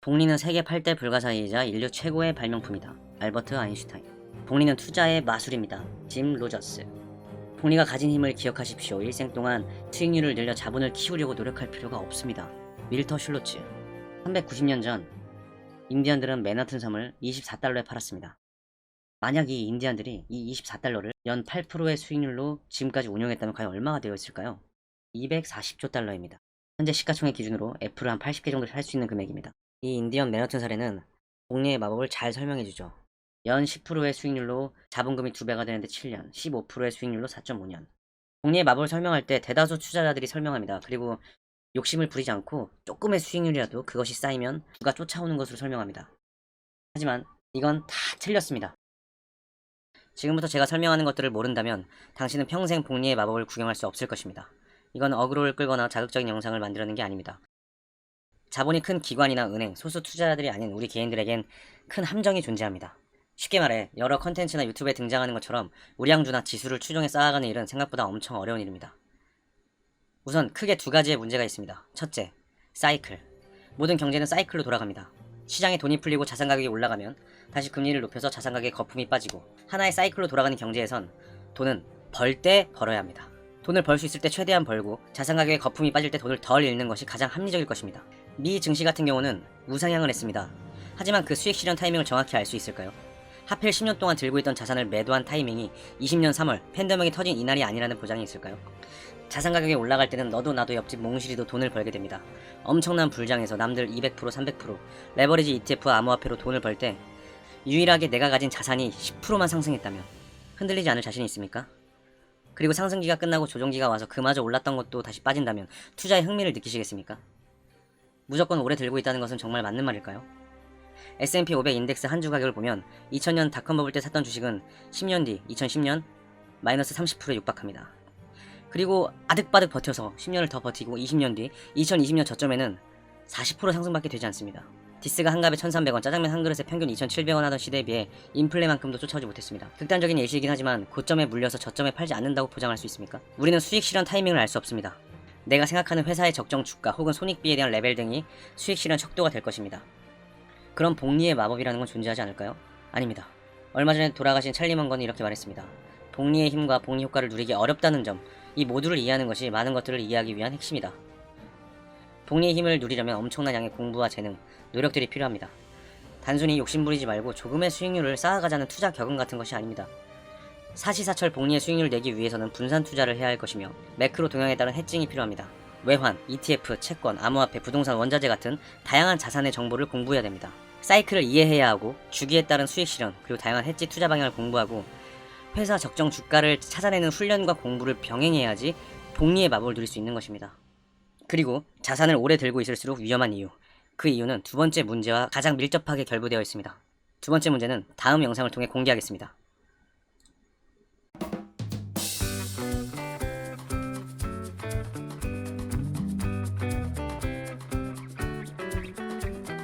복리는 세계 8대 불가사의이자 인류 최고의 발명품이다. 알버트 아인슈타인. 복리는 투자의 마술입니다. 짐 로저스. 복리가 가진 힘을 기억하십시오. 일생 동안 수익률을 늘려 자본을 키우려고 노력할 필요가 없습니다. 밀터 슐로츠. 390년 전 인디언들은 맨하튼 섬을 24달러에 팔았습니다. 만약 이 인디언들이 이 24달러를 연 8%의 수익률로 지금까지 운용했다면 과연 얼마가 되어 있을까요? 240조 달러입니다. 현재 시가총액 기준으로 애플을 한 80개 정도 살 수 있는 금액입니다. 이 인디언 맨하튼 사례는 복리의 마법을 잘 설명해주죠. 연 10%의 수익률로 자본금이 2배가 되는데 7년, 15%의 수익률로 4.5년. 복리의 마법을 설명할 때 대다수 투자자들이 설명합니다. 그리고 욕심을 부리지 않고 조금의 수익률이라도 그것이 쌓이면 누가 쫓아오는 것으로 설명합니다. 하지만 이건 다 틀렸습니다. 지금부터 제가 설명하는 것들을 모른다면 당신은 평생 복리의 마법을 구경할 수 없을 것입니다. 이건 어그로를 끌거나 자극적인 영상을 만들려는 게 아닙니다. 자본이 큰 기관이나 은행, 소수 투자자들이 아닌 우리 개인들에겐 큰 함정이 존재합니다. 쉽게 말해 여러 컨텐츠나 유튜브에 등장하는 것처럼 우량주나 지수를 추종해 쌓아가는 일은 생각보다 엄청 어려운 일입니다. 우선 크게 두 가지의 문제가 있습니다. 첫째, 사이클. 모든 경제는 사이클로 돌아갑니다. 시장에 돈이 풀리고 자산 가격이 올라가면 다시 금리를 높여서 자산 가격에 거품이 빠지고, 하나의 사이클로 돌아가는 경제에선 돈은 벌 때 벌어야 합니다. 돈을 벌 수 있을 때 최대한 벌고 자산 가격에 거품이 빠질 때 돈을 덜 잃는 것이 가장 합리적일 것입니다. 미 증시 같은 경우는 우상향을 했습니다. 하지만 그 수익 실현 타이밍을 정확히 알 수 있을까요? 하필 10년 동안 들고 있던 자산을 매도한 타이밍이 20년 3월 팬데믹이 터진 이날이 아니라는 보장이 있을까요? 자산 가격이 올라갈 때는 너도 나도 옆집 몽실이도 돈을 벌게 됩니다. 엄청난 불장에서 남들 200% 300% 레버리지 ETF와 암호화폐로 돈을 벌 때 유일하게 내가 가진 자산이 10%만 상승했다면 흔들리지 않을 자신이 있습니까? 그리고 상승기가 끝나고 조정기가 와서 그마저 올랐던 것도 다시 빠진다면 투자에 흥미를 느끼시겠습니까? 무조건 오래 들고 있다는 것은 정말 맞는 말일까요? S&P 500 인덱스 한 주 가격을 보면 2000년 닷컴 버블 때 샀던 주식은 10년 뒤 2010년 마이너스 30%에 육박합니다. 그리고 아득바득 버텨서 10년을 더 버티고 20년 뒤 2020년 저점에는 40% 상승밖에 되지 않습니다. 디스가 한 값에 1300원, 짜장면 한 그릇에 평균 2700원 하던 시대에 비해 인플레만큼도 쫓아오지 못했습니다. 극단적인 예시이긴 하지만 고점에 물려서 저점에 팔지 않는다고 보장할 수 있습니까? 우리는 수익 실현 타이밍을 알 수 없습니다. 내가 생각하는 회사의 적정 주가 혹은 손익비에 대한 레벨 등이 수익 실현 척도가 될 것입니다. 그럼 복리의 마법이라는 건 존재하지 않을까요? 아닙니다. 얼마 전에 돌아가신 찰리 먼건이 이렇게 말했습니다. 복리의 힘과 복리 효과를 누리기 어렵다는 점, 이 모두를 이해하는 것이 많은 것들을 이해하기 위한 핵심이다. 복리의 힘을 누리려면 엄청난 양의 공부와 재능, 노력들이 필요합니다. 단순히 욕심부리지 말고 조금의 수익률을 쌓아가자는 투자 격언 같은 것이 아닙니다. 사시사철 복리의 수익률을 내기 위해서는 분산 투자를 해야 할 것이며 매크로 동향에 따른 해칭이 필요합니다. 외환, ETF, 채권, 암호화폐, 부동산, 원자재 같은 다양한 자산의 정보를 공부해야 됩니다. 사이클을 이해해야 하고 주기에 따른 수익 실현, 그리고 다양한 해지 투자 방향을 공부하고 회사 적정 주가를 찾아내는 훈련과 공부를 병행해야지 복리의 마법을 누릴 수 있는 것입니다. 그리고 자산을 오래 들고 있을수록 위험한 이유, 그 이유는 두 번째 문제와 가장 밀접하게 결부되어 있습니다. 두 번째 문제는 다음 영상을 통해 공개하겠습니다.